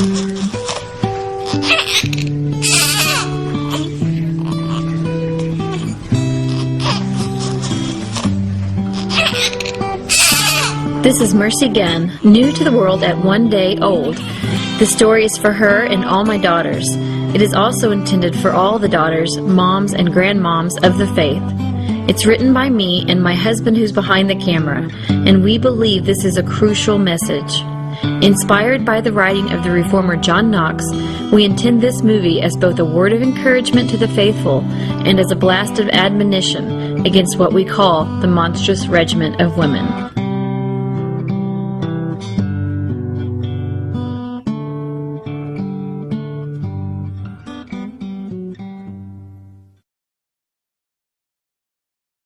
This is Mercy Gunn, new to the world at 1 day old. The story is for her and all my daughters. It is also intended for all the daughters, moms, and grandmoms of the faith. It's written by me and my husband who's behind the camera, and we believe this is a crucial message. Inspired by the writing of the reformer John Knox, we intend this movie as both a word of encouragement to the faithful and as a blast of admonition against what we call the monstrous regiment of women.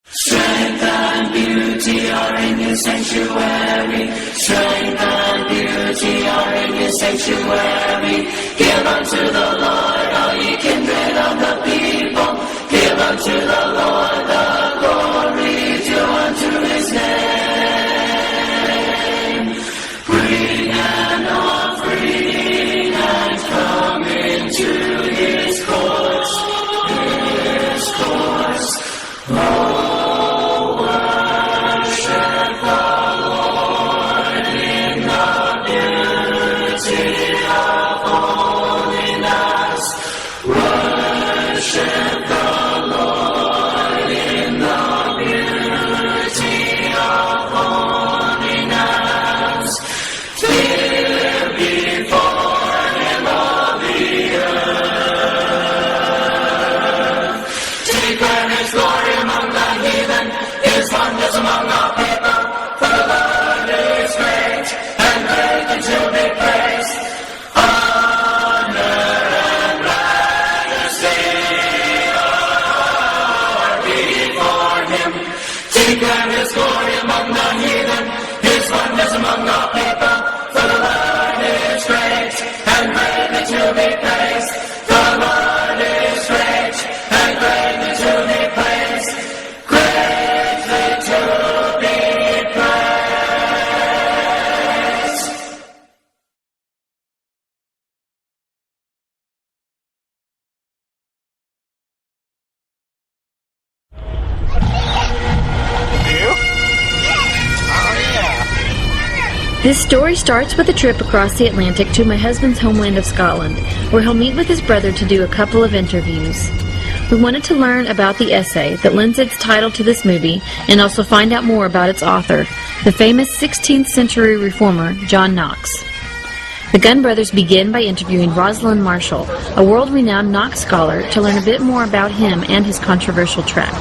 Strength and beauty are in your sanctuary. Strength and beauty are in your sanctuary. Give unto the Lord all ye kindred of the people. Give unto the Lord the glory due unto his name. Bring an offering and come into his courts. His courts. Among our people, for the Lord is great, and greatly to be praised. Honor and majesty are before him. Declare his glory among the heathen, his wonders among our people, for the Lord is great, and greatly to be praised. The Lord is great, and greatly to be praised. This story starts with a trip across the Atlantic to my husband's homeland of Scotland, where he'll meet with his brother to do a couple of interviews. We wanted to learn about the essay that lends its title to this movie and also find out more about its author, the famous 16th century reformer John Knox. The Gunn brothers begin by interviewing Rosalind Marshall, a world-renowned Knox scholar, to learn a bit more about him and his controversial tract.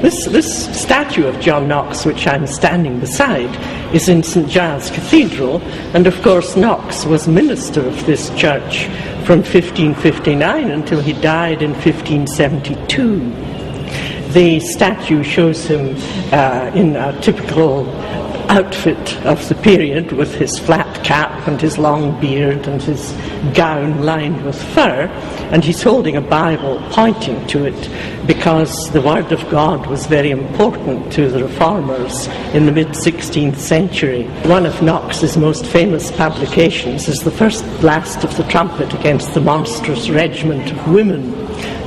This statue of John Knox, which I'm standing beside, is in St. Giles Cathedral, and of course Knox was minister of this church from 1559 until he died in 1572. The statue shows him in a typical outfit of the period, with his flat cap and his long beard and his gown lined with fur, and he's holding a Bible pointing to it because the Word of God was very important to the reformers in the mid-16th century. One of Knox's most famous publications is the first blast of the trumpet against the monstrous regiment of women.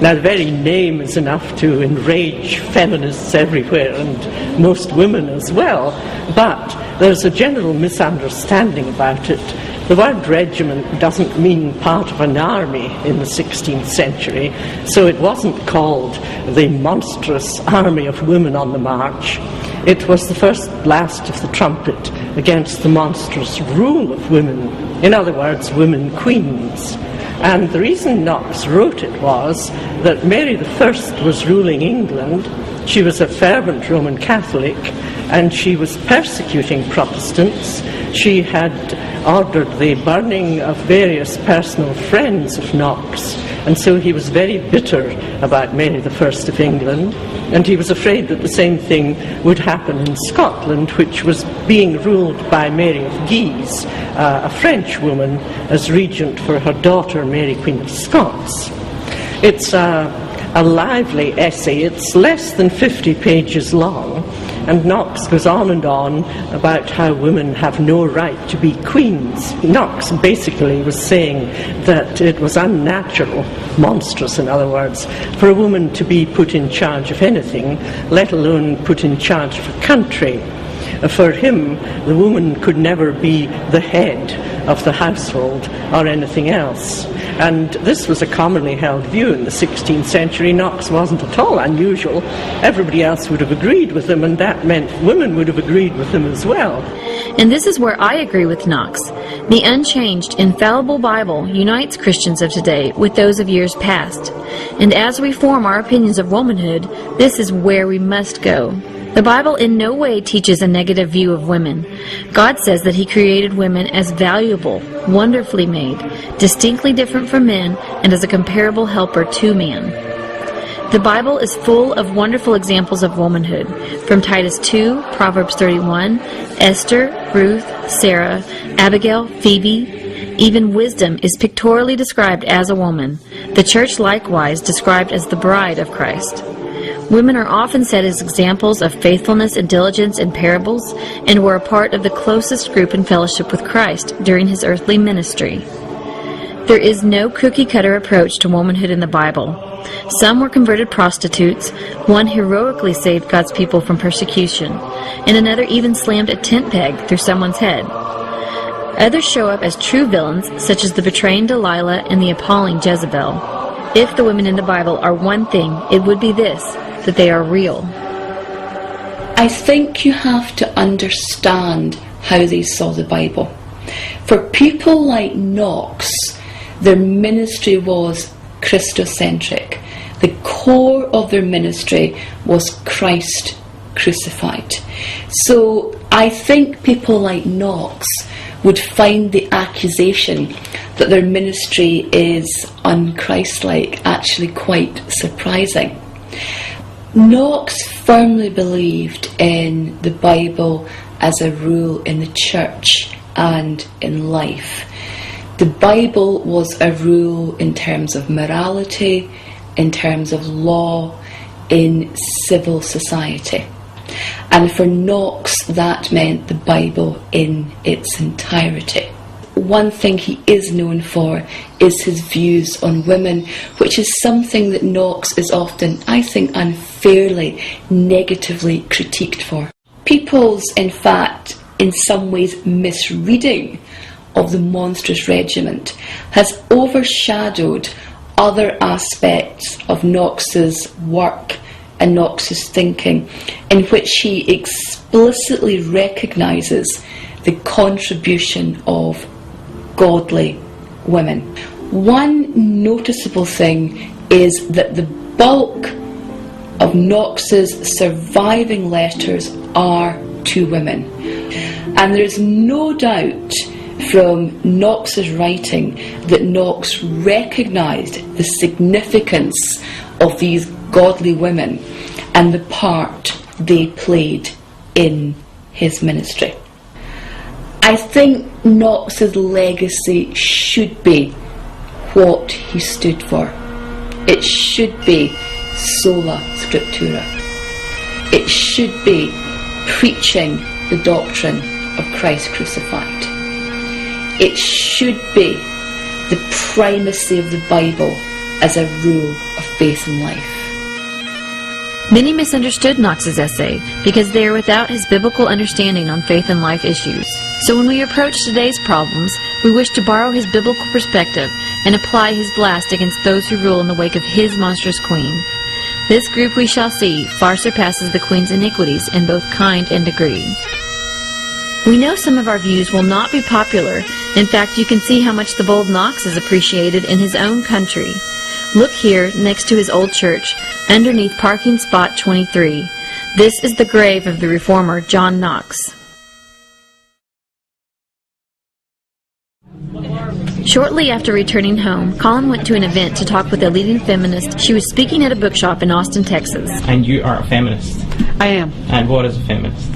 Now, the very name is enough to enrage feminists everywhere, and most women as well, but there's a general misunderstanding about it. The word regiment doesn't mean part of an army in the 16th century, so it wasn't called the monstrous army of women on the march. It was the first blast of the trumpet against the monstrous rule of women, in other words, women queens. And the reason Knox wrote it was that Mary I was ruling England. She was a fervent Roman Catholic, and she was persecuting Protestants. She had ordered the burning of various personal friends of Knox, and so he was very bitter about Mary I of England, and he was afraid that the same thing would happen in Scotland, which was being ruled by Mary of Guise, a French woman, as regent for her daughter Mary Queen of Scots. It's a lively essay. It's less than 50 pages long, And Knox goes on and on about how women have no right to be queens. Knox basically was saying that it was unnatural, monstrous in other words, for a woman to be put in charge of anything, let alone put in charge of a country. For him, the woman could never be the head of the household or anything else. And this was a commonly held view in the 16th century. Knox wasn't at all unusual. Everybody else would have agreed with him, and that meant women would have agreed with him as well. And this is where I agree with Knox. The unchanged, infallible Bible unites Christians of today with those of years past. And as we form our opinions of womanhood, this is where we must go. The Bible in no way teaches a negative view of women. God says that He created women as valuable, wonderfully made, distinctly different from men, and as a comparable helper to man. The Bible is full of wonderful examples of womanhood, from Titus 2, Proverbs 31, Esther, Ruth, Sarah, Abigail, Phoebe. Even wisdom is pictorially described as a woman. The church likewise described as the bride of Christ. Women are often set as examples of faithfulness and diligence in parables, and were a part of the closest group in fellowship with Christ during His earthly ministry. There is no cookie-cutter approach to womanhood in the Bible. Some were converted prostitutes, one heroically saved God's people from persecution, and another even slammed a tent peg through someone's head. Others show up as true villains, such as the betraying Delilah and the appalling Jezebel. If the women in the Bible are one thing, it would be this: that they are real. I think you have to understand how they saw the Bible. For people like Knox, their ministry was Christocentric. The core of their ministry was Christ crucified. So I think people like Knox would find the accusation that their ministry is un-Christ-like actually quite surprising. Knox firmly believed in the Bible as a rule in the church and in life. The Bible was a rule in terms of morality, in terms of law, in civil society. And for Knox, that meant the Bible in its entirety. One thing he is known for is his views on women, which is something that Knox is often, I think, unfairly, negatively critiqued for. People's, in fact, in some ways misreading of the monstrous regiment has overshadowed other aspects of Knox's work and Knox's thinking, in which he explicitly recognises the contribution of godly women. One noticeable thing is that the bulk of Knox's surviving letters are to women. And there is no doubt from Knox's writing that Knox recognised the significance of these godly women and the part they played in his ministry. I think Knox's legacy should be what he stood for. It should be sola scriptura. It should be preaching the doctrine of Christ crucified. It should be the primacy of the Bible as a rule of faith and life. Many misunderstood Knox's essay because they are without his biblical understanding on faith and life issues. So when we approach today's problems, we wish to borrow his biblical perspective and apply his blast against those who rule in the wake of his monstrous queen. This group, we shall see, far surpasses the queen's iniquities in both kind and degree. We know some of our views will not be popular. In fact, you can see how much the bold Knox is appreciated in his own country. Look here, next to his old church, underneath parking spot 23. This is the grave of the reformer John Knox. Shortly after returning home, Colin went to an event to talk with a leading feminist. She was speaking at a bookshop in Austin, Texas. And you are a feminist. I am. And what is a feminist?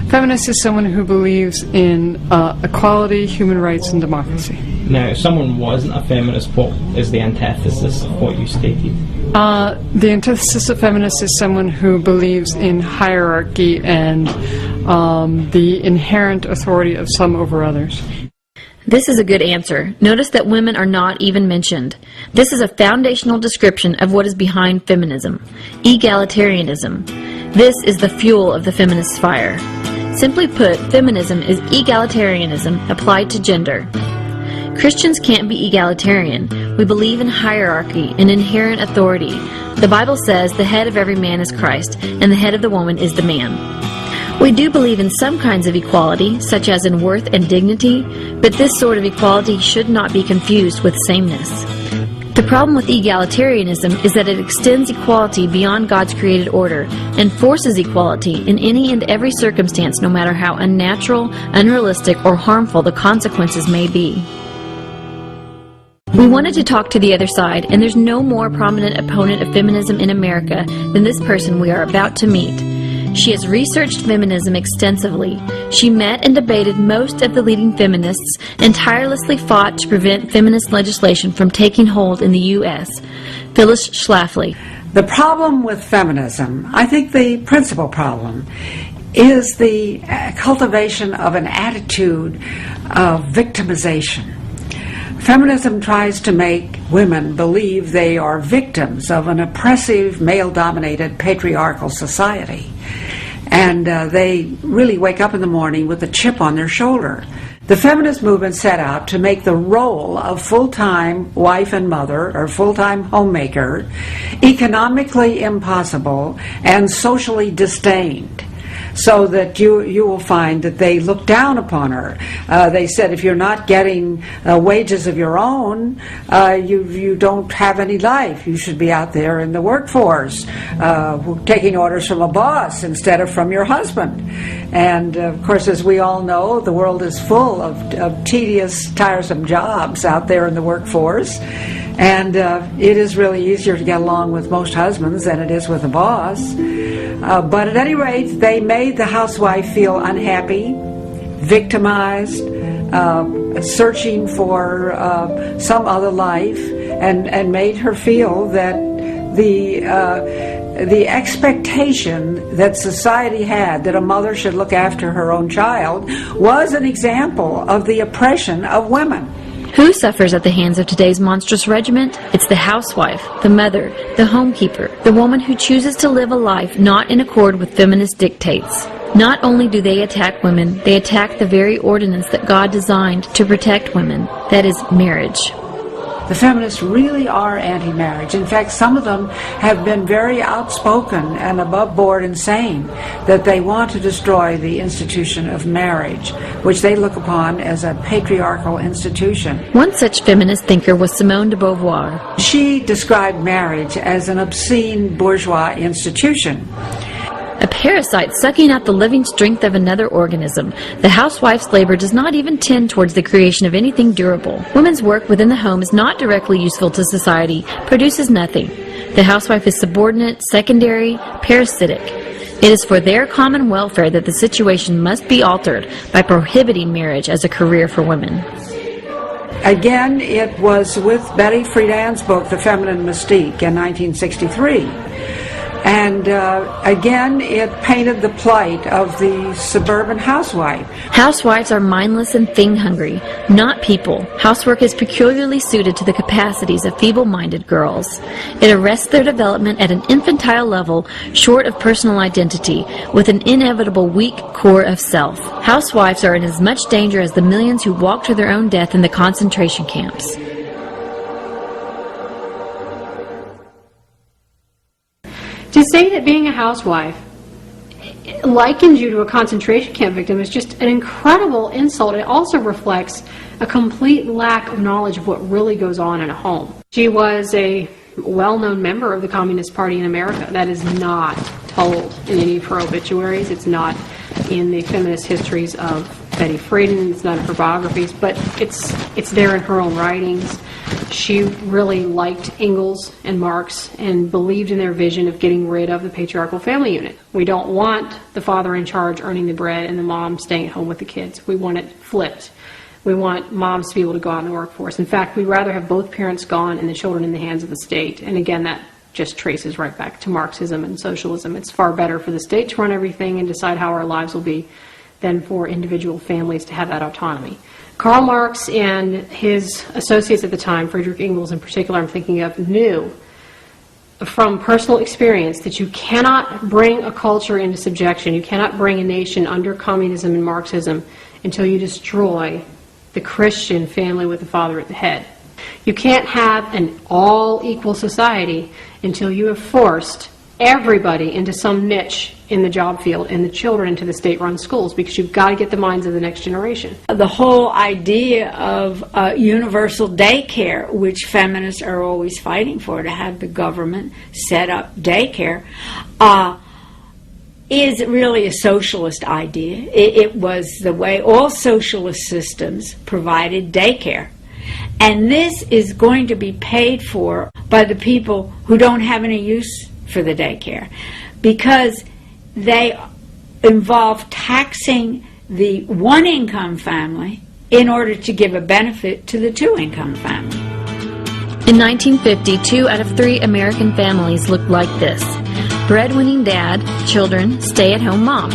Feminist is someone who believes in equality, human rights, and democracy. Now, if someone wasn't a feminist, what is the antithesis of what you stated? The antithesis of feminist is someone who believes in hierarchy and the inherent authority of some over others. This is a good answer. Notice that women are not even mentioned. This is a foundational description of what is behind feminism. Egalitarianism. This is the fuel of the feminist fire. Simply put, feminism is egalitarianism applied to gender. Christians can't be egalitarian. We believe in hierarchy and inherent authority. The Bible says the head of every man is Christ, and the head of the woman is the man. We do believe in some kinds of equality, such as in worth and dignity, but this sort of equality should not be confused with sameness. The problem with egalitarianism is that it extends equality beyond God's created order and forces equality in any and every circumstance, no matter how unnatural, unrealistic, or harmful the consequences may be. We wanted to talk to the other side, and there's no more prominent opponent of feminism in America than this person we are about to meet. She has researched feminism extensively. She met and debated most of the leading feminists and tirelessly fought to prevent feminist legislation from taking hold in the U.S. Phyllis Schlafly. The problem with feminism, I think the principal problem, is the cultivation of an attitude of victimization. Feminism tries to make women believe they are victims of an oppressive, male-dominated, patriarchal society. And they really wake up in the morning with a chip on their shoulder. The feminist movement set out to make the role of full-time wife and mother, or full-time homemaker, economically impossible and socially disdained, so that you will find that they look down upon her. They said, if you're not getting wages of your own, you don't have any life. You should be out there in the workforce, taking orders from a boss instead of from your husband. And of course, as we all know, the world is full of tedious, tiresome jobs out there in the workforce. And it is really easier to get along with most husbands than it is with a boss. But at any rate, they made the housewife feel unhappy, victimized, searching for some other life, and made her feel that the expectation that society had that a mother should look after her own child was an example of the oppression of women. Who suffers at the hands of today's monstrous regiment? It's the housewife, the mother, the homekeeper, the woman who chooses to live a life not in accord with feminist dictates. Not only do they attack women, they attack the very ordinance that God designed to protect women, that is, marriage. The feminists really are anti-marriage. In fact, some of them have been very outspoken and above board in saying that they want to destroy the institution of marriage, which they look upon as a patriarchal institution. One such feminist thinker was Simone de Beauvoir. She described marriage as an obscene bourgeois institution. A parasite sucking out the living strength of another organism. The housewife's labor does not even tend towards the creation of anything durable. Women's work within the home is not directly useful to society, produces nothing. The housewife is subordinate, secondary, parasitic. It is for their common welfare that the situation must be altered by prohibiting marriage as a career for women. Again, it was with Betty Friedan's book, The Feminine Mystique, in 1963. And again, it painted the plight of the suburban housewife. Housewives are mindless and thing-hungry, not people. Housework is peculiarly suited to the capacities of feeble-minded girls. It arrests their development at an infantile level, short of personal identity, with an inevitable weak core of self. Housewives are in as much danger as the millions who walk to their own death in the concentration camps. To say that being a housewife likens you to a concentration camp victim is just an incredible insult. It also reflects a complete lack of knowledge of what really goes on in a home. She was a well-known member of the Communist Party in America. That is not told in any of her obituaries. It's not in the feminist histories of Betty Friedan. It's not in her biographies, but it's there in her own writings. She really liked Engels and Marx and believed in their vision of getting rid of the patriarchal family unit. We don't want the father in charge earning the bread and the mom staying at home with the kids. We want it flipped. We want moms to be able to go out in the workforce. In fact, we'd rather have both parents gone and the children in the hands of the state. And again, that just traces right back to Marxism and socialism. It's far better for the state to run everything and decide how our lives will be than for individual families to have that autonomy. Karl Marx and his associates at the time, Friedrich Engels in particular I'm thinking of, knew from personal experience that you cannot bring a culture into subjection, you cannot bring a nation under communism and Marxism until you destroy the Christian family with the father at the head. You can't have an all-equal society until you have forced everybody into some niche in the job field and the children into the state-run schools, because you've got to get the minds of the next generation. The whole idea of universal daycare, which feminists are always fighting for, to have the government set up daycare, is really a socialist idea. It was the way all socialist systems provided daycare. And this is going to be paid for by the people who don't have any use for the daycare, because they involve taxing the one-income family in order to give a benefit to the two-income family. In 1950, 2 out of 3 American families looked like this: breadwinning dad, children, stay-at-home mom.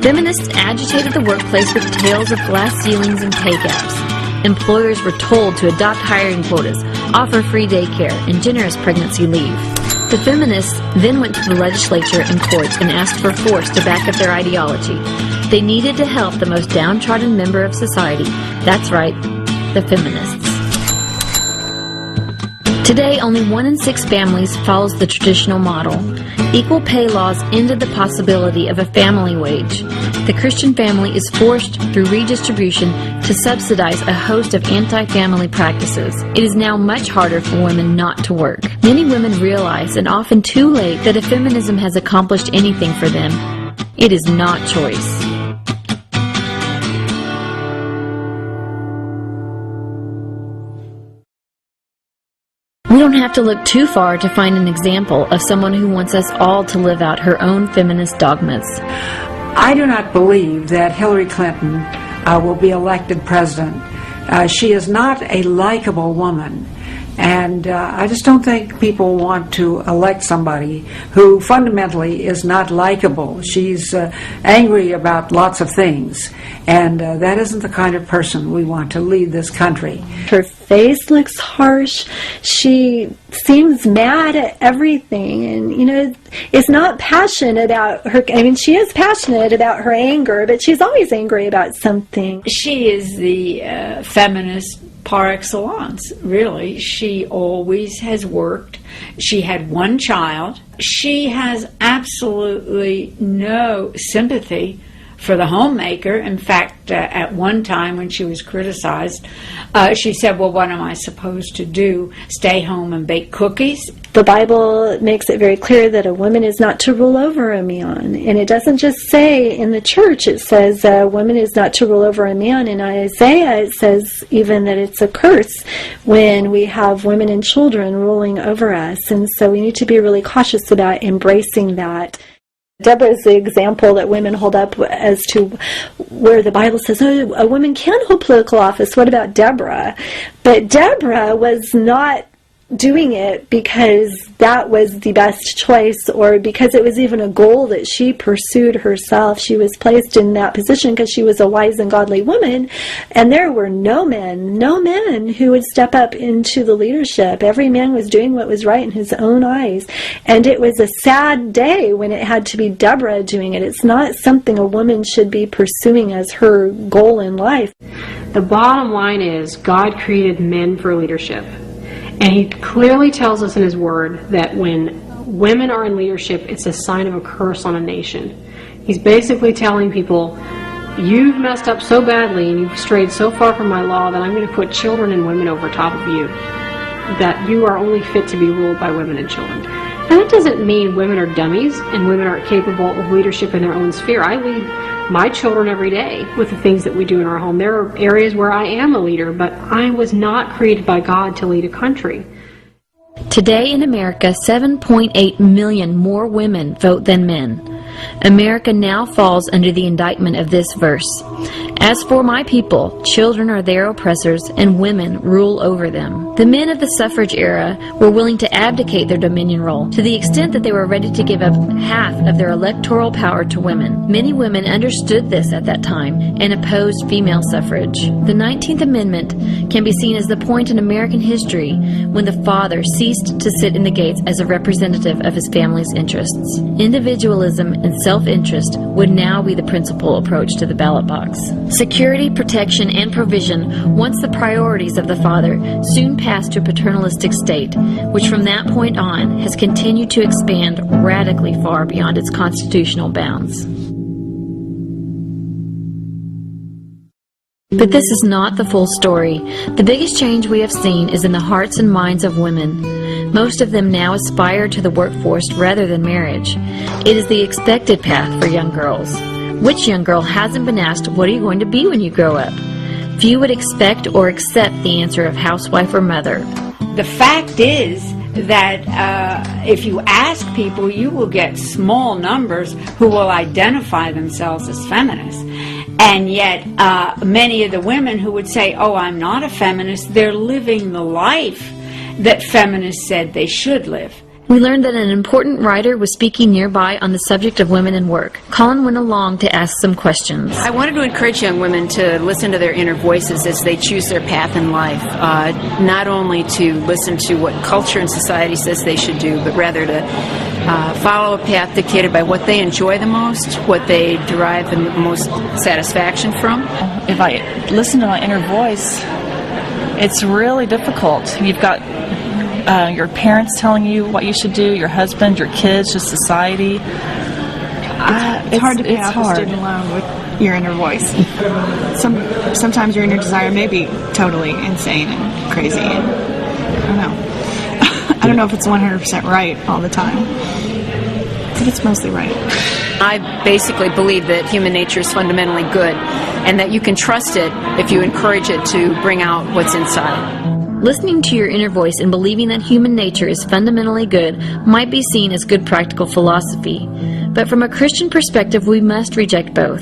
Feminists agitated the workplace with tales of glass ceilings and pay gaps. Employers were told to adopt hiring quotas, offer free daycare, and generous pregnancy leave. The feminists then went to the legislature and courts and asked for force to back up their ideology. They needed to help the most downtrodden member of society. That's right, the feminists. Today, only 1 in 6 families follows the traditional model. Equal pay laws ended the possibility of a family wage. The Christian family is forced through redistribution to subsidize a host of anti-family practices. It is now much harder for women not to work. Many women realize, and often too late, that if feminism has accomplished anything for them, it is not choice. We don't have to look too far to find an example of someone who wants us all to live out her own feminist dogmas. I do not believe that Hillary Clinton will be elected president. She is not a likable woman, and I just don't think people want to elect somebody who fundamentally is not likable. She's angry about lots of things, and that isn't the kind of person we want to lead this country. Her face looks harsh. She seems mad at everything, and is not passionate about her. I mean, she is passionate about her anger, but she's always angry about something. She is the feminist par excellence, really. She always has worked. She had 1 child. She has absolutely no sympathy for the homemaker. In fact, at one time when she was criticized, she said, well, what am I supposed to do? Stay home and bake cookies? The Bible makes it very clear that a woman is not to rule over a man. And it doesn't just say in the church, it says a woman is not to rule over a man. In Isaiah, it says even that it's a curse when we have women and children ruling over us. And so we need to be really cautious about embracing that. Deborah is the example that women hold up as to where the Bible says, oh, a woman can hold political office. What about Deborah? But Deborah was not doing it because that was the best choice or because it was even a goal that she pursued herself. She was placed in that position because she was a wise and godly woman, and there were no men who would step up into the leadership. Every man was doing what was right in his own eyes, and it was a sad day when it had to be Deborah doing it. It's not something a woman should be pursuing as her goal in life. The bottom line is God created men for leadership. And he clearly tells us in his word that when women are in leadership, it's a sign of a curse on a nation. He's basically telling people, you've messed up so badly and you've strayed so far from my law that I'm going to put children and women over top of you, that you are only fit to be ruled by women and children. And that doesn't mean women are dummies and women aren't capable of leadership in their own sphere. I lead my children every day with the things that we do in our home. There are areas where I am a leader, but I was not created by God to lead a country. Today in America, 7.8 million more women vote than men. America now falls under the indictment of this verse. As for my people, children are their oppressors, and women rule over them. The men of the suffrage era were willing to abdicate their dominion role to the extent that they were ready to give up half of their electoral power to women. Many women understood this at that time and opposed female suffrage. The 19th Amendment can be seen as the point in American history when the father ceased to sit in the gates as a representative of his family's interests. Individualism and self-interest would now be the principal approach to the ballot box. Security, protection, and provision, once the priorities of the father, soon passed to a paternalistic state, which from that point on has continued to expand radically far beyond its constitutional bounds. But this is not the full story. The biggest change we have seen is in the hearts and minds of women. Most of them now aspire to the workforce rather than marriage. It is the expected path for young girls. Which young girl hasn't been asked, what are you going to be when you grow up? Few would expect or accept the answer of housewife or mother. The fact is that if you ask people, you will get small numbers who will identify themselves as feminists. And yet, many of the women who would say, oh, I'm not a feminist, they're living the life that feminists said they should live. We learned that an important writer was speaking nearby on the subject of women in work. Colin went along to ask some questions. I wanted to encourage young women to listen to their inner voices as they choose their path in life, not only to listen to what culture and society says they should do, but rather to follow a path dictated by what they enjoy the most, what they derive the most satisfaction from. If I listen to my inner voice, it's really difficult. You've got your parents telling you what you should do, your husband, your kids, just society. It's hard to pass a student alone with your inner voice. Sometimes your inner desire may be totally insane and crazy. And I don't know. I don't know if it's 100% right all the time. I think it's mostly right. I basically believe that human nature is fundamentally good and that you can trust it if you encourage it to bring out what's inside. Listening to your inner voice and believing that human nature is fundamentally good might be seen as good practical philosophy. But from a Christian perspective, we must reject both.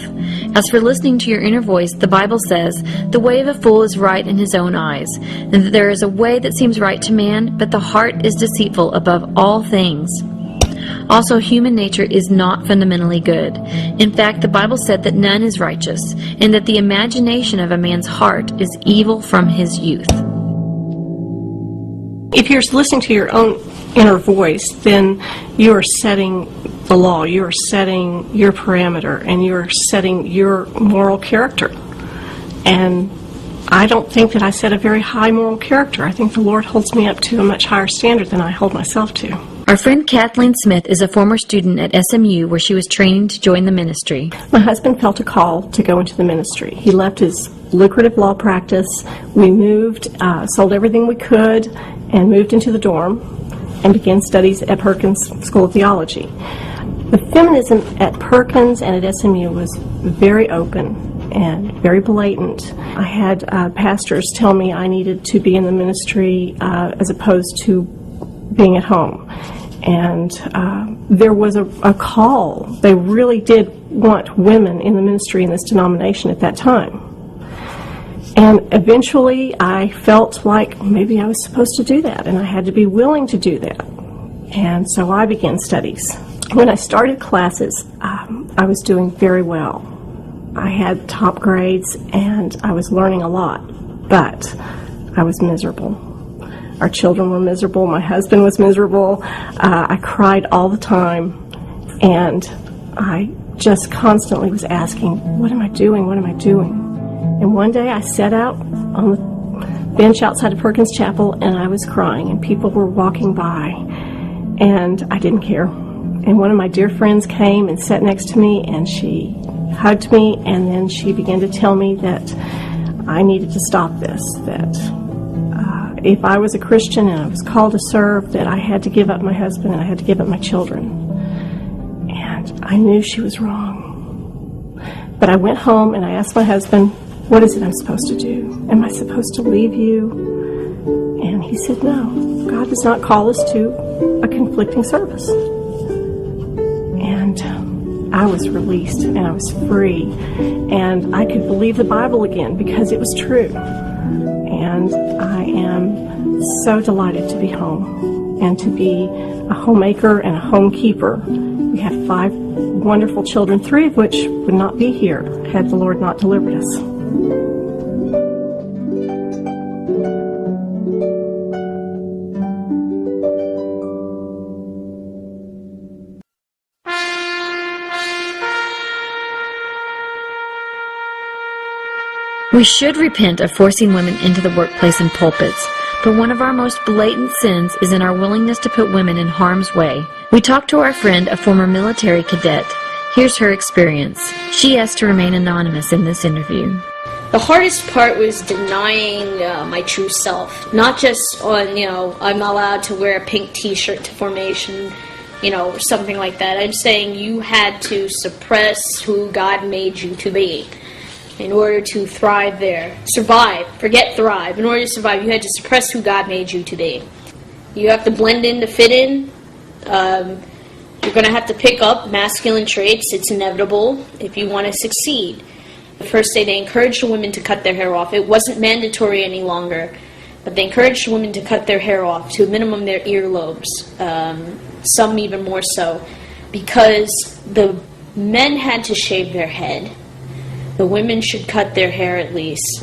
As for listening to your inner voice, the Bible says, the way of a fool is right in his own eyes, and that there is a way that seems right to man, but the heart is deceitful above all things. Also, human nature is not fundamentally good. In fact, the Bible said that none is righteous, and that the imagination of a man's heart is evil from his youth. If you're listening to your own inner voice, then you are setting the law, you are setting your parameter, and you are setting your moral character. And I don't think that I set a very high moral character. I think the Lord holds me up to a much higher standard than I hold myself to. Our friend Kathleen Smith is a former student at SMU where she was training to join the ministry. My husband felt a call to go into the ministry. He left his lucrative law practice. We moved, sold everything we could, and moved into the dorm and began studies at Perkins School of Theology. The feminism at Perkins and at SMU was very open and very blatant. I had pastors tell me I needed to be in the ministry as opposed to being at home. And there was a call. They really did want women in the ministry in this denomination at that time. And eventually I felt like maybe I was supposed to do that, and I had to be willing to do that. And so I began studies. When I started classes, I was doing very well. I had top grades, and I was learning a lot, but I was miserable. Our children were miserable. My husband was miserable. I cried all the time, and I just constantly was asking, what am I doing? What am I doing? And one day I sat out on the bench outside of Perkins Chapel, and I was crying, and people were walking by, and I didn't care. And one of my dear friends came and sat next to me, and she hugged me, and then she began to tell me that I needed to stop this, that if I was a Christian and I was called to serve, that I had to give up my husband and I had to give up my children. And I knew she was wrong. But I went home and I asked my husband, what is it I'm supposed to do? Am I supposed to leave you? And he said, no, God does not call us to a conflicting service. And I was released and I was free, and I could believe the Bible again because it was true. And I am so delighted to be home and to be a homemaker and a homekeeper. We have 5 wonderful children, 3 of which would not be here had the Lord not delivered us. We should repent of forcing women into the workplace and pulpits, but one of our most blatant sins is in our willingness to put women in harm's way. We talked to our friend, a former military cadet. Here's her experience. She asked to remain anonymous in this interview. The hardest part was denying my true self. Not just on, I'm allowed to wear a pink t-shirt to formation, or something like that. I'm saying you had to suppress who God made you to be in order to thrive there. Survive. Forget thrive. In order to survive, you had to suppress who God made you to be. You have to blend in to fit in. You're going to have to pick up masculine traits. It's inevitable if you want to succeed. The first day they encouraged the women to cut their hair off. It wasn't mandatory any longer, but they encouraged women to cut their hair off, to a minimum their earlobes, some even more so, because the men had to shave their head. The women should cut their hair at least.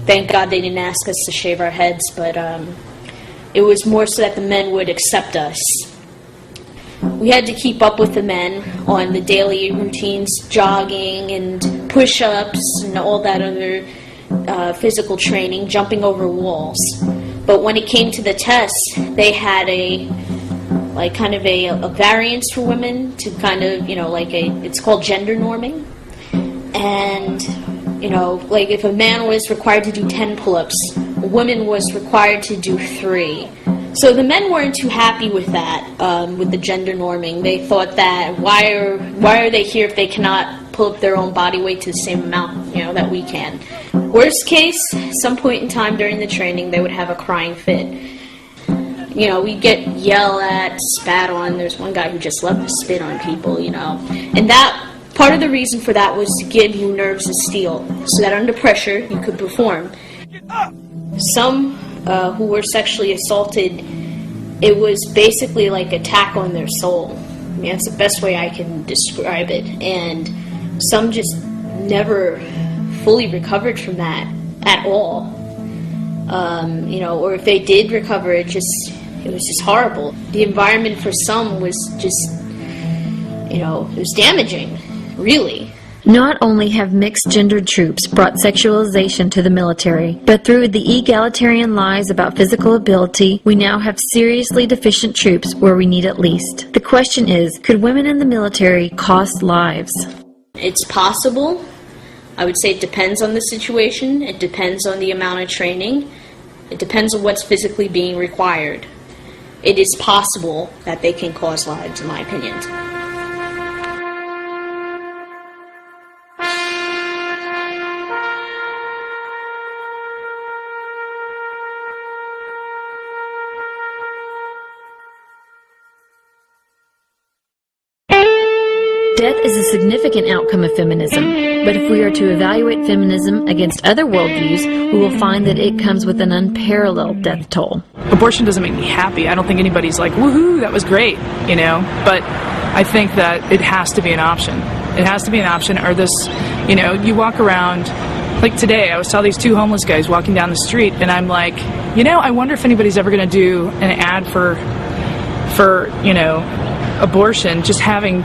Thank God they didn't ask us to shave our heads, but it was more so that the men would accept us. We had to keep up with the men on the daily routines, jogging and push-ups and all that other physical training, jumping over walls. But when it came to the tests, they had a variance for women to kind of, it's called gender norming. And, if a man was required to do 10 pull-ups, a woman was required to do 3. So the men weren't too happy with that, with the gender norming. They thought that, why are they here if they cannot pull up their own body weight to the same amount, that we can? Worst case, some point in time during the training, they would have a crying fit. We'd get yelled at, spat on. There's one guy who just loved to spit on people, And that, part of the reason for that was to give you nerves of steel, so that under pressure you could perform. Some who were sexually assaulted, it was basically like attack on their soul. I mean, that's the best way I can describe it. And some just never fully recovered from that at all. Or if they did recover, it was just horrible. The environment for some was just, it was damaging, really. Not only have mixed-gendered troops brought sexualization to the military, but through the egalitarian lies about physical ability, we now have seriously deficient troops where we need it least. The question is, could women in the military cost lives? It's possible. I would say it depends on the situation. It depends on the amount of training. It depends on what's physically being required. It is possible that they can cause lives, in my opinion. Death is a significant outcome of feminism, but if we are to evaluate feminism against other worldviews, we will find that it comes with an unparalleled death toll. Abortion doesn't make me happy. I don't think anybody's like, woohoo, that was great, but I think that it has to be an option. It has to be an option, or this, you walk around, like today, I saw these 2 homeless guys walking down the street, and I'm like, I wonder if anybody's ever going to do an ad for abortion, just having,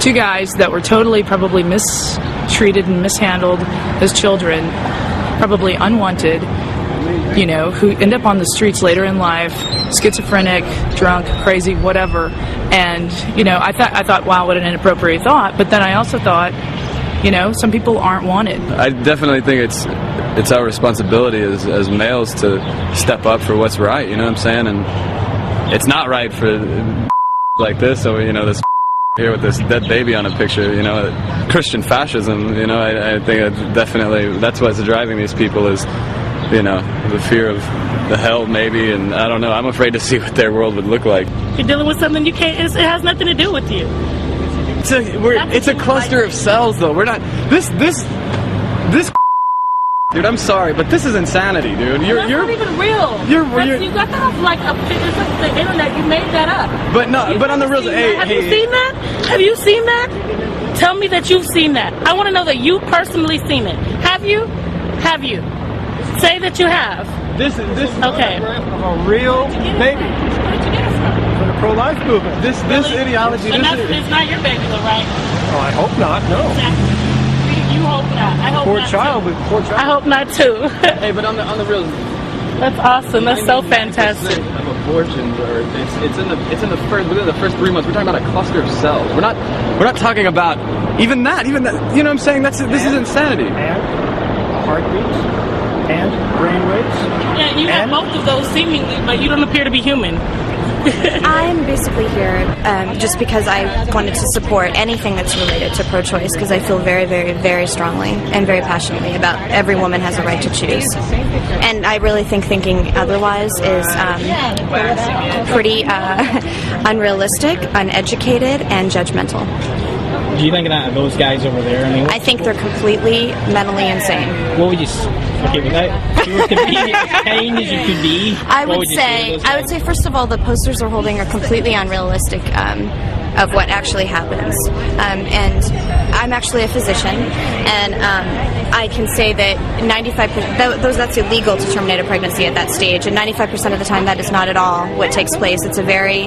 2 guys that were totally probably mistreated and mishandled as children, probably unwanted, who end up on the streets later in life, schizophrenic, drunk, crazy, whatever. And, I thought, wow, what an inappropriate thought. But then I also thought, some people aren't wanted. I definitely think it's our responsibility as males to step up for what's right, you know what I'm saying? And it's not right for like this, so this here with this dead baby on a picture, Christian fascism, I think that's what's driving these people is, the fear of the hell maybe, and I don't know, I'm afraid to see what their world would look like. You're dealing with something you can't, it has nothing to do with you. it's a cluster of cells, though. We're not this. Dude, I'm sorry, but this is insanity, dude. That's not even real. You got to have like a picture of the internet. You made that up. But no, but on the real. Have you seen that? Have you seen that? Tell me that you've seen that. I want to know that you personally seen it. Have you? Have you? Say that you have. This is okay. A real baby. For the pro-life movement. This ideology. It's not your baby, though, right? Oh, I hope not. No. Exactly. You hope not. I hope poor not. Child. I hope not too. Hey, but on the real. That's awesome. That's so fantastic. Of abortions, or it's in the first within the first 3 months. We're talking about a cluster of cells. We're not talking about even that. You know what I'm saying? This is insanity. And heartbeats and brain waves. Yeah, you have both of those seemingly, but you don't appear to be human. I'm basically here just because I wanted to support anything that's related to pro-choice, because I feel very, very, very strongly and very passionately about every woman has a right to choose. And I really think thinking otherwise is pretty unrealistic, uneducated, and judgmental. Do you think that those guys over there? I think they're completely mentally insane. What would you? Okay, if you were to be as kind as you could be, I would say, first of all, the posters they're holding are completely unrealistic of what actually happens. And I'm actually a physician, and I can say that 95% that's illegal to terminate a pregnancy at that stage, and 95% of the time that is not at all what takes place. It's a very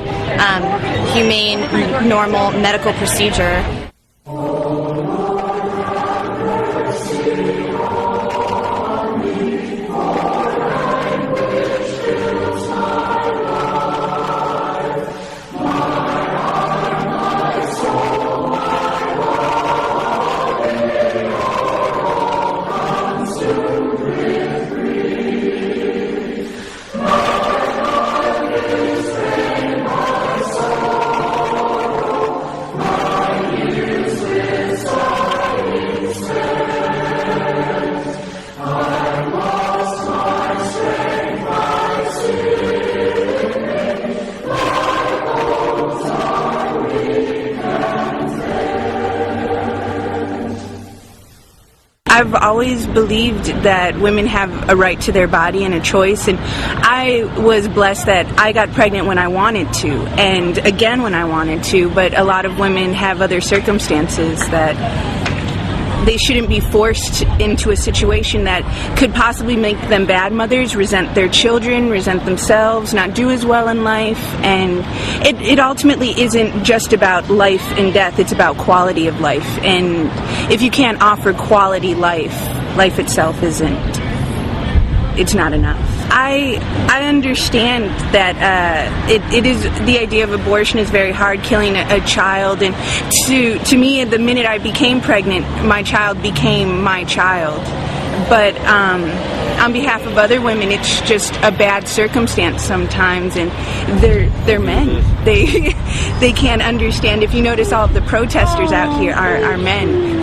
humane, normal medical procedure. I've always believed that women have a right to their body and a choice, and I was blessed that I got pregnant when I wanted to, and again when I wanted to, but a lot of women have other circumstances that they shouldn't be forced into a situation that could possibly make them bad mothers, resent their children, resent themselves, not do as well in life. And it ultimately isn't just about life and death, it's about quality of life. And if you can't offer quality life, life itself it's not enough. I understand that it is, the idea of abortion is very hard, killing a child, and to me, the minute I became pregnant, my child became my child. But on behalf of other women, it's just a bad circumstance sometimes, and they're men. They can't understand. If you notice, all of the protesters out here are men.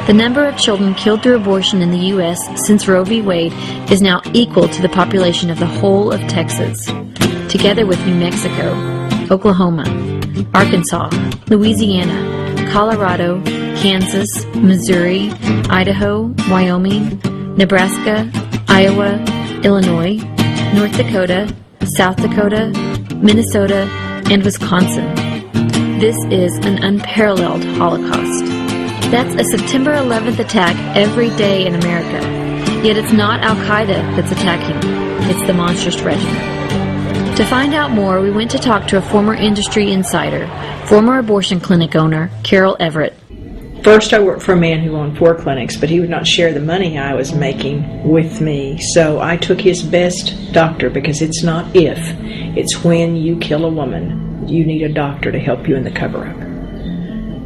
The number of children killed through abortion in the U.S. since Roe v. Wade is now equal to the population of the whole of Texas, together with New Mexico, Oklahoma, Arkansas, Louisiana, Colorado, Kansas, Missouri, Idaho, Wyoming, Nebraska, Iowa, Illinois, North Dakota, South Dakota, Minnesota, and Wisconsin. This is an unparalleled Holocaust. That's a September 11th attack every day in America. Yet it's not Al-Qaeda that's attacking. It's the monstrous regime. To find out more, we went to talk to a former industry insider, former abortion clinic owner, Carol Everett. First, I worked for a man who owned 4 clinics, but he would not share the money I was making with me. So I took his best doctor, because it's not if, it's when you kill a woman, you need a doctor to help you in the cover-up.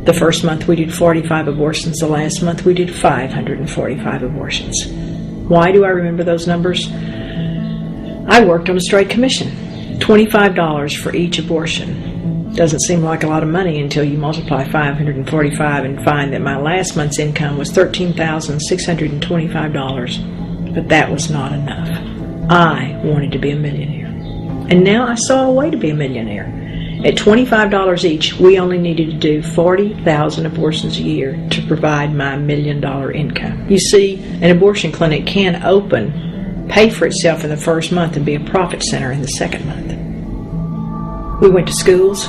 The first month we did 45 abortions. The last month we did 545 abortions. Why do I remember those numbers? I worked on a straight commission. $25 for each abortion. Doesn't seem like a lot of money until you multiply 545 and find that my last month's income was $13,625. But that was not enough. I wanted to be a millionaire. And now I saw a way to be a millionaire. At $25 each, we only needed to do 40,000 abortions a year to provide my $1 million income. You see, an abortion clinic can open, pay for itself in the first month, and be a profit center in the second month. We went to schools.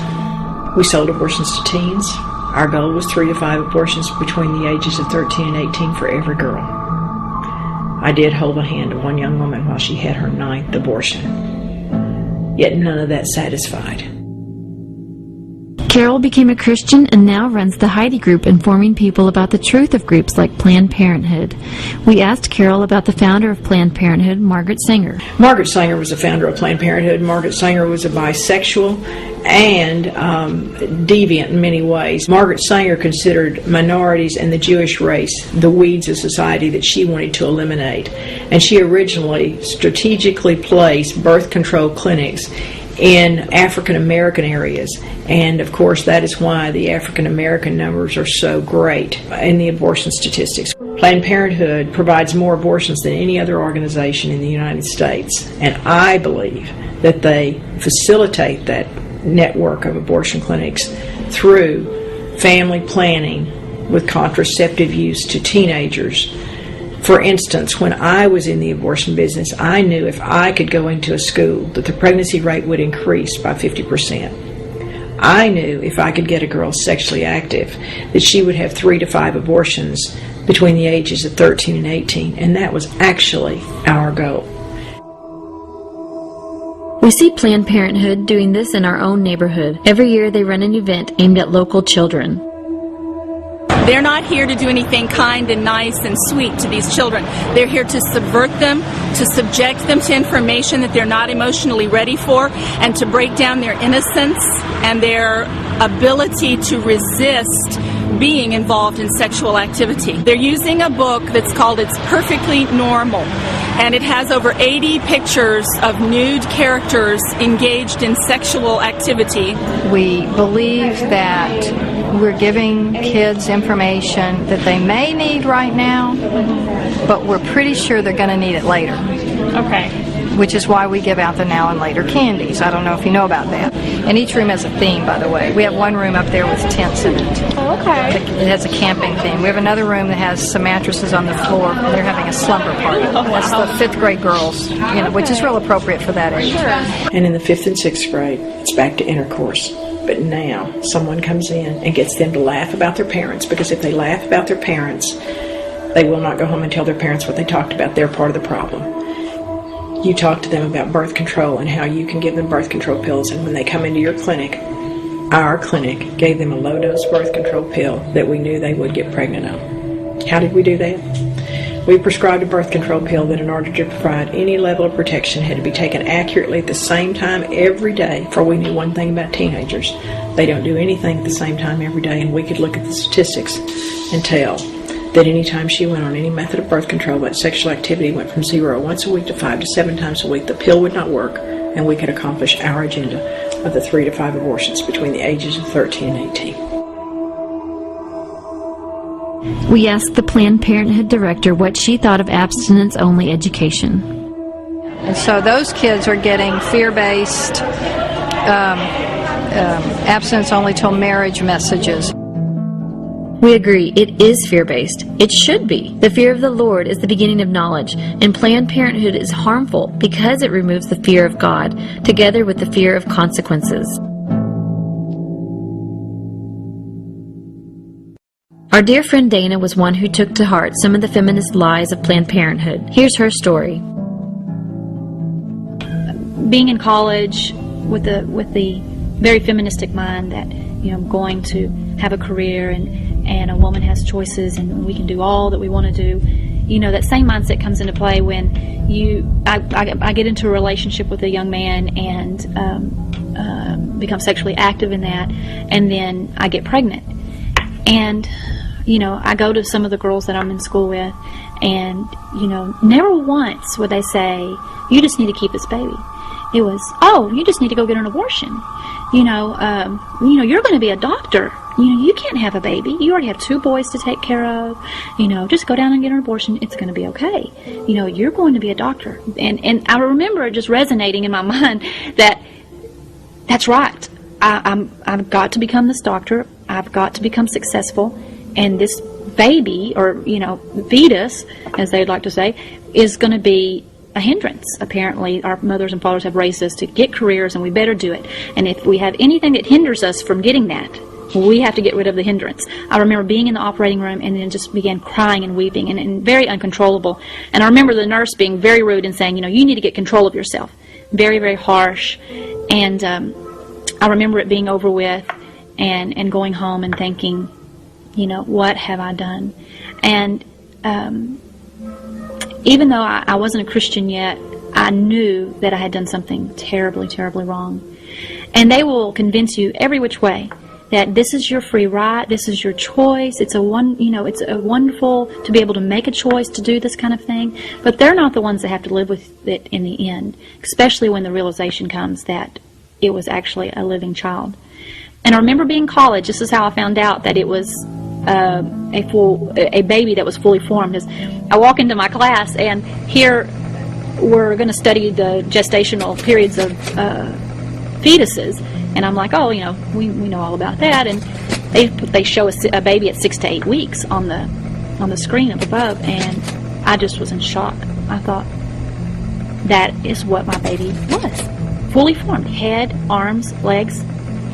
We sold abortions to teens. Our goal was 3 to 5 abortions between the ages of 13 and 18 for every girl. I did hold the hand of one young woman while she had her 9th abortion. Yet none of that satisfied. Carol became a Christian and now runs the Heidi Group, informing people about the truth of groups like Planned Parenthood. We asked Carol about the founder of Planned Parenthood, Margaret Sanger. Margaret Sanger was the founder of Planned Parenthood. Margaret Sanger was a bisexual and deviant in many ways. Margaret Sanger considered minorities and the Jewish race the weeds of society that she wanted to eliminate. And she originally strategically placed birth control clinics in African American areas, and of course that is why the African American numbers are so great in the abortion statistics. Planned Parenthood provides more abortions than any other organization in the United States, and I believe that they facilitate that network of abortion clinics through family planning with contraceptive use to teenagers. For instance, when I was in the abortion business, I knew if I could go into a school that the pregnancy rate would increase by 50%. I knew if I could get a girl sexually active that she would have 3 to 5 abortions between the ages of 13 and 18, and that was actually our goal. We see Planned Parenthood doing this in our own neighborhood. Every year they run an event aimed at local children. They're not here to do anything kind and nice and sweet to these children. They're here to subvert them, to subject them to information that they're not emotionally ready for, and to break down their innocence and their ability to resist being involved in sexual activity. They're using a book that's called It's Perfectly Normal, and it has over 80 pictures of nude characters engaged in sexual activity. We believe that we're giving kids information that they may need right now, but we're pretty sure they're going to need it later. Okay. Which is why we give out the now and later candies. I don't know if you know about that. And each room has a theme, by the way. We have one room up there with tents in it. Oh, okay. It has a camping theme. We have another room that has some mattresses on the floor. They're having a slumber party. That's the 5th grade girls, which is real appropriate for that age. And in the 5th and 6th grade, it's back to intercourse. But now someone comes in and gets them to laugh about their parents, because if they laugh about their parents, they will not go home and tell their parents what they talked about. They're part of the problem. You talk to them about birth control and how you can give them birth control pills, and when they come into your clinic, our clinic gave them a low-dose birth control pill that we knew they would get pregnant on. How did we do that? We prescribed a birth control pill that in order to provide any level of protection had to be taken accurately at the same time every day, for we knew one thing about teenagers. They don't do anything at the same time every day, and we could look at the statistics and tell that any time she went on any method of birth control, that sexual activity went from 0 once a week to 5 to 7 times a week. The pill would not work, and we could accomplish our agenda of the 3 to 5 abortions between the ages of 13 and 18. We asked the Planned Parenthood director what she thought of abstinence-only education. And so those kids are getting fear-based, abstinence-only till marriage messages. We agree, it is fear-based. It should be. The fear of the Lord is the beginning of knowledge, and Planned Parenthood is harmful because it removes the fear of God, together with the fear of consequences. Our dear friend Dana was one who took to heart some of the feminist lies of Planned Parenthood. Here's her story. Being in college with the very feministic mind that I'm going to have a career and a woman has choices and we can do all that we want to do. That same mindset comes into play when I get into a relationship with a young man and become sexually active in that, and then I get pregnant. And I go to some of the girls that I'm in school with, and never once would they say, "You just need to keep this baby." It was, "Oh, you just need to go get an abortion. You're going to be a doctor. You can't have a baby. You already have 2 boys to take care of. Just go down and get an abortion. It's going to be okay. You're going to be a doctor." And I remember it just resonating in my mind that that's right. I've got to become this doctor. I've got to become successful, and this baby, or fetus, as they'd like to say, is going to be a hindrance. Apparently, our mothers and fathers have raised us to get careers, and we better do it. And if we have anything that hinders us from getting that, we have to get rid of the hindrance. I remember being in the operating room and then just began crying and weeping and very uncontrollable. And I remember the nurse being very rude and saying, you need to get control of yourself. Very, very harsh. And I remember it being over with and going home and thinking, what have I done? And even though I wasn't a Christian yet, I knew that I had done something terribly, terribly wrong. And they will convince you every which way that this is your free right, this is your choice. It's it's a wonderful to be able to make a choice to do this kind of thing. But they're not the ones that have to live with it in the end, especially when the realization comes that it was actually a living child. And I remember being in college. This is how I found out that it was a baby that was fully formed. Is I walk into my class, and here we're going to study the gestational periods of fetuses, and I'm like, we know all about that. And they show a baby at 6 to 8 weeks on the screen up above, and I just was in shock. I thought, that is what my baby was, fully formed, head, arms, legs,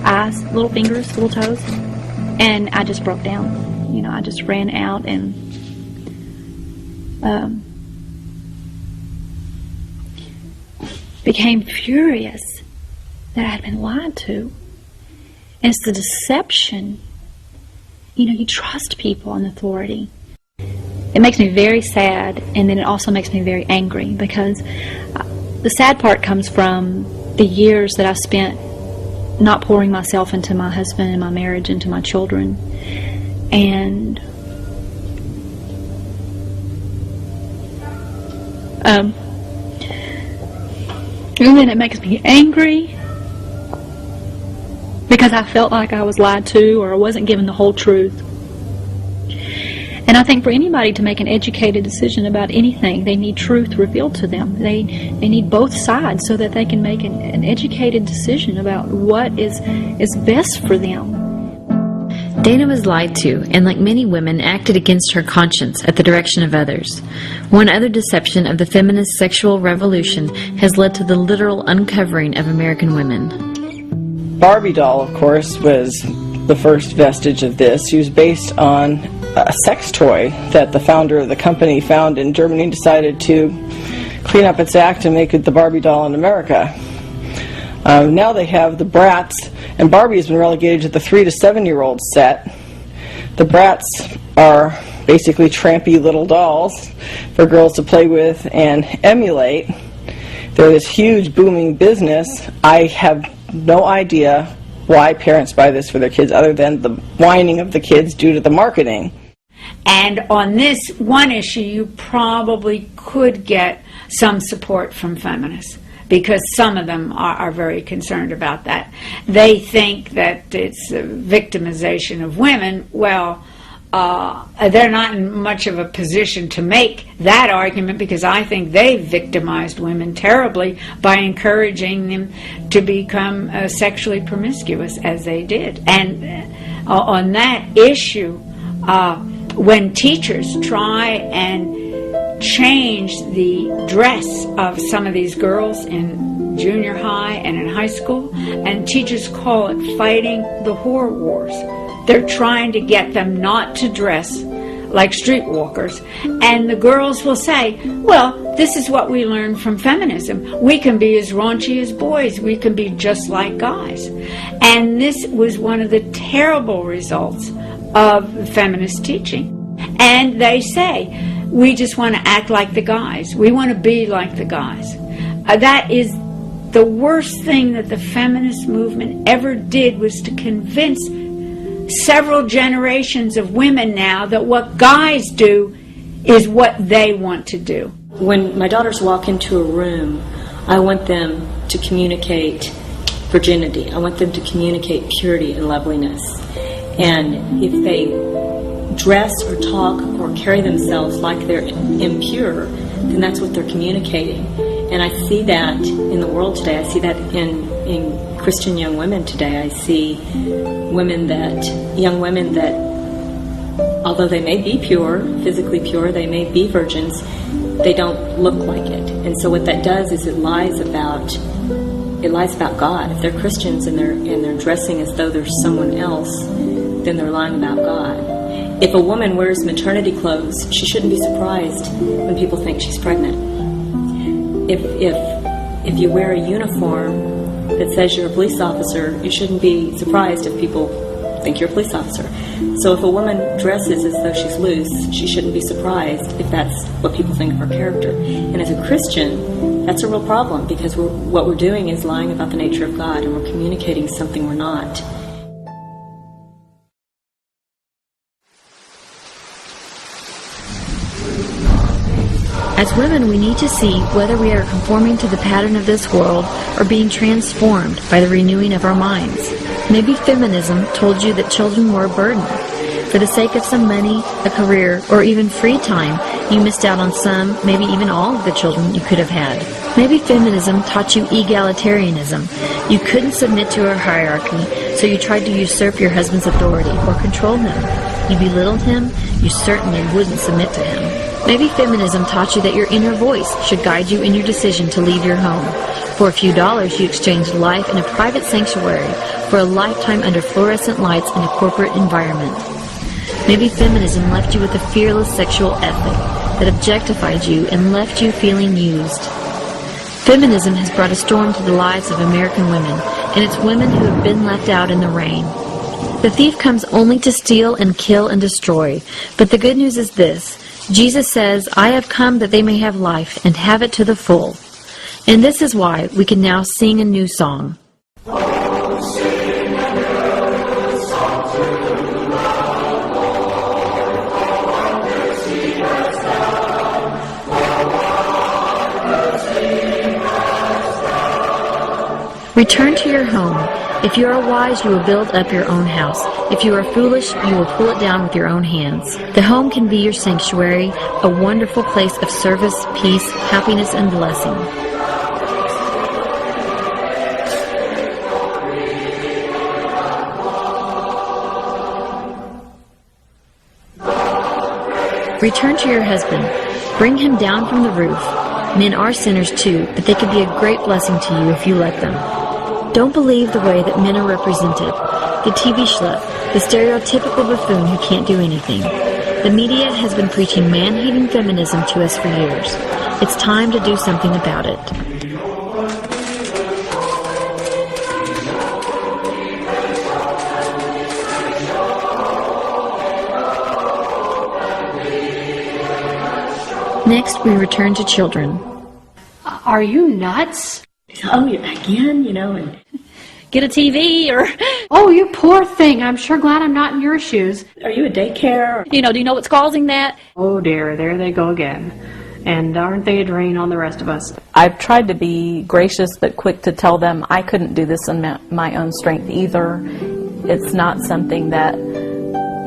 eyes, little fingers, little toes. And I just broke down. I just ran out and became furious that I had been lied to. And it's the deception. You trust people in authority. It makes me very sad, and then it also makes me very angry, because the sad part comes from the years that I spent not pouring myself into my husband and my marriage, into my children. And then it makes me angry because I felt like I was lied to, or I wasn't given the whole truth. And I think for anybody to make an educated decision about anything, they need truth revealed to them. They need both sides so that they can make an educated decision about what is best for them. Dana was lied to, and like many women, acted against her conscience at the direction of others. One other deception of the feminist sexual revolution has led to the literal uncovering of American women. Barbie doll, of course, was the first vestige of this. She was based on a sex toy that the founder of the company found in Germany and decided to clean up its act and make it the Barbie doll in America. Now they have the Bratz, and Barbie has been relegated to the 3 to 7-year-old set. The Bratz are basically trampy little dolls for girls to play with and emulate. They're this huge booming business. I have no idea why parents buy this for their kids other than the whining of the kids due to the marketing. And on this one issue, you probably could get some support from feminists, because some of them are very concerned about that. They think that it's a victimization of women. Well, they're not in much of a position to make that argument, because I think they victimized women terribly by encouraging them to become sexually promiscuous as they did. And on that issue, when teachers try and change the dress of some of these girls in junior high and in high school, and teachers call it fighting the whore wars. They're trying to get them not to dress like streetwalkers. And the girls will say, well, this is what we learned from feminism. We can be as raunchy as boys. We can be just like guys. And this was one of the terrible results of feminist teaching. And they say, we just want to act like the guys. We want to be like the guys. That is the worst thing that the feminist movement ever did, was to convince several generations of women now that what guys do is what they want to do. When my daughters walk into a room, I want them to communicate virginity. I want them to communicate purity and loveliness. And if they dress or talk or carry themselves like they're impure, then that's what they're communicating. And I see that in the world today. I see that in Christian young women today. I see young women that, although they may be pure, physically pure, they may be virgins, they don't look like it. And so what that does is it lies about God. If they're Christians and they're dressing as though they're someone else, then they're lying about God. If a woman wears maternity clothes, she shouldn't be surprised when people think she's pregnant. If you wear a uniform that says you're a police officer, you shouldn't be surprised if people think you're a police officer. So if a woman dresses as though she's loose, she shouldn't be surprised if that's what people think of her character. And as a Christian, that's a real problem, because what we're doing is lying about the nature of God, and we're communicating something we're not. As women, we need to see whether we are conforming to the pattern of this world or being transformed by the renewing of our minds. Maybe feminism told you that children were a burden. For the sake of some money, a career, or even free time, you missed out on some, maybe even all of the children you could have had. Maybe feminism taught you egalitarianism. You couldn't submit to a hierarchy, so you tried to usurp your husband's authority or control him. You belittled him, you certainly wouldn't submit to him. Maybe feminism taught you that your inner voice should guide you in your decision to leave your home. For a few dollars, you exchanged life in a private sanctuary for a lifetime under fluorescent lights in a corporate environment. Maybe feminism left you with a fearless sexual ethic that objectified you and left you feeling used. Feminism has brought a storm to the lives of American women, and it's women who have been left out in the rain. The thief comes only to steal and kill and destroy, but the good news is this. Jesus says, "I have come that they may have life and have it to the full." And this is why we can now sing a new song. Return to your home. If you are wise, you will build up your own house. If you are foolish, you will pull it down with your own hands. The home can be your sanctuary, a wonderful place of service, peace, happiness, and blessing. Return to your husband. Bring him down from the roof. Men are sinners too, but they can be a great blessing to you if you let them. Don't believe the way that men are represented. The TV schlep, the stereotypical buffoon who can't do anything. The media has been preaching man-hating feminism to us for years. It's time to do something about it. Next, we return to children. Are you nuts? Oh, again, and get a TV or... Oh, you poor thing. I'm sure glad I'm not in your shoes. Are you a daycare? Do you know what's causing that? Oh dear, there they go again. And aren't they a drain on the rest of us? I've tried to be gracious but quick to tell them I couldn't do this in my own strength either. It's not something that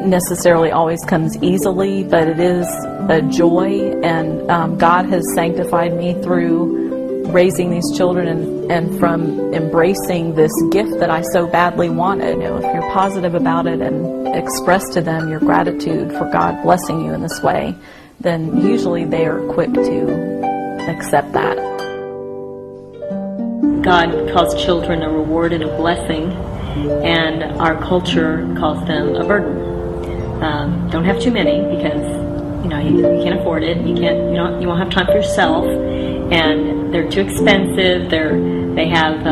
necessarily always comes easily, but it is a joy, and God has sanctified me through raising these children and from embracing this gift that I so badly wanted. If you're positive about it and express to them your gratitude for God blessing you in this way, then usually they are quick to accept that. God calls children a reward and a blessing, and our culture calls them a burden. Don't have too many, because you can't afford it. You won't have time for yourself, and they're too expensive. They have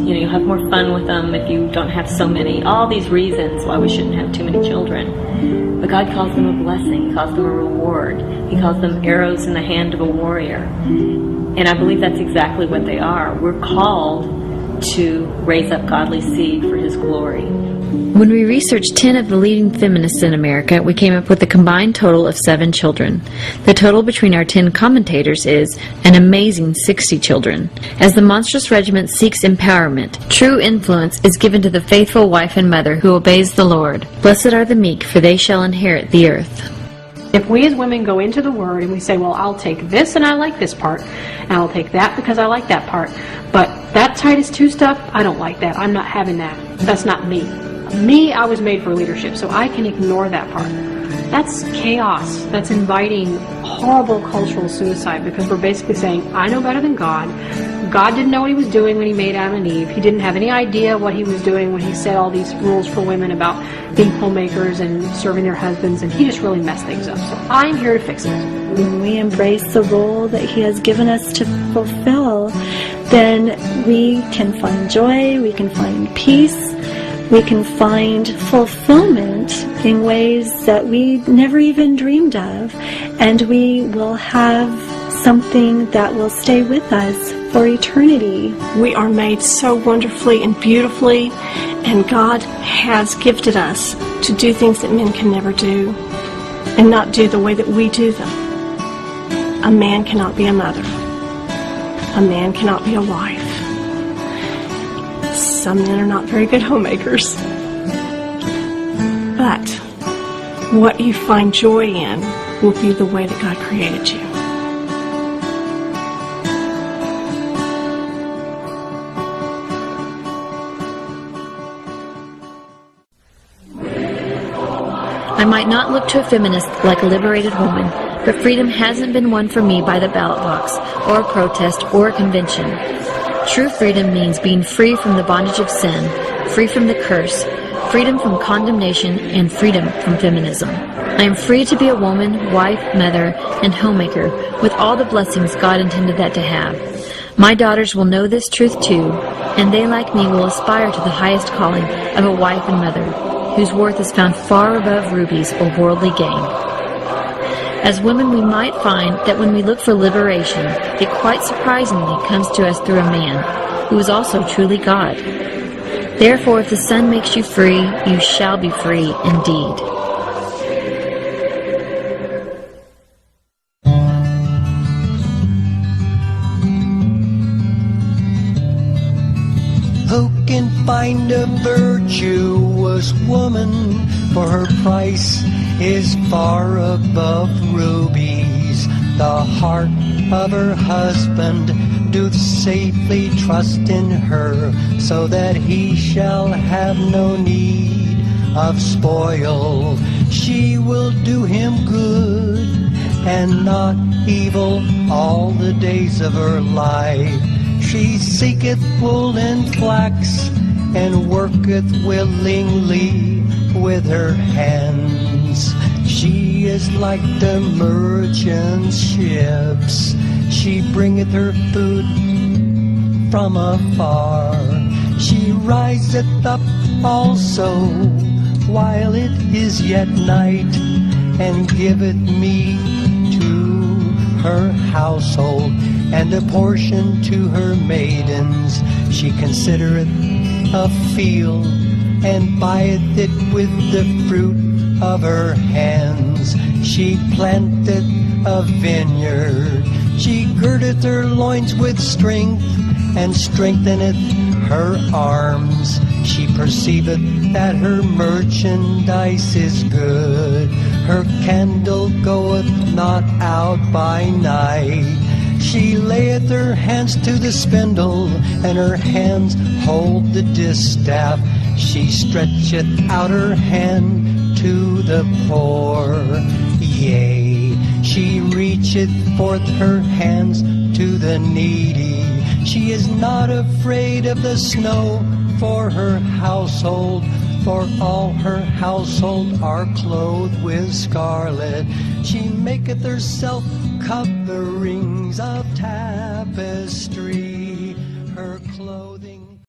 you'll have more fun with them if you don't have so many. All these reasons why we shouldn't have too many children. But God calls them a blessing. He calls them a reward. He calls them arrows in the hand of a warrior. And I believe that's exactly what they are. We're called to raise up godly seed for His glory. When we researched 10 of the leading feminists in America, we came up with a combined total of 7 children. The total between our 10 commentators is an amazing 60 children. As the monstrous regiment seeks empowerment, true influence is given to the faithful wife and mother who obeys the Lord. Blessed are the meek, for they shall inherit the earth. If we as women go into the Word and we say, well, I'll take this and I like this part, and I'll take that because I like that part, but that Titus 2 stuff, I don't like that. I'm not having that. That's not me. Me, I was made for leadership, so I can ignore that part. That's chaos. That's inviting horrible cultural suicide, because we're basically saying, I know better than God. God didn't know what he was doing when he made Adam and Eve. He didn't have any idea what he was doing when he set all these rules for women about being homemakers and serving their husbands, and he just really messed things up. So I'm here to fix it. When we embrace the role that he has given us to fulfill, then we can find joy, we can find peace, we can find fulfillment in ways that we never even dreamed of, and we will have something that will stay with us for eternity. We are made so wonderfully and beautifully, and God has gifted us to do things that men can never do, and not do the way that we do them. A man cannot be a mother. A man cannot be a wife. Some men are not very good homemakers. But what you find joy in will be the way that God created you. I might not look to a feminist like a liberated woman, but freedom hasn't been won for me by the ballot box, or a protest, or a convention. True freedom means being free from the bondage of sin, free from the curse, freedom from condemnation, and freedom from feminism. I am free to be a woman, wife, mother, and homemaker with all the blessings God intended that to have. My daughters will know this truth too, and they, like me, will aspire to the highest calling of a wife and mother, whose worth is found far above rubies or worldly gain. As women, we might find that when we look for liberation, it quite surprisingly comes to us through a man, who is also truly God. Therefore, if the Son makes you free, you shall be free indeed. Who can find a virtuous woman, for her price is far above rubies. The heart of her husband doth safely trust in her, so that he shall have no need of spoil. She will do him good and not evil all the days of her life. She seeketh wool and flax, and worketh willingly with her hands. She is like the merchant ships. She bringeth her food from afar. She riseth up also while it is yet night, and giveth meat to her household, and a portion to her maidens. She considereth a field, and buyeth it with the fruit of her hands. She planteth a vineyard. She girdeth her loins with strength, and strengtheneth her arms. She perceiveth that her merchandise is good. Her candle goeth not out by night. She layeth her hands to the spindle, and her hands hold the distaff. She stretcheth out her hand to the poor. Yea, she reacheth forth her hands to the needy. She is not afraid of the snow for her household, for all her household are clothed with scarlet. She maketh herself coverings of tapestry. Her clothes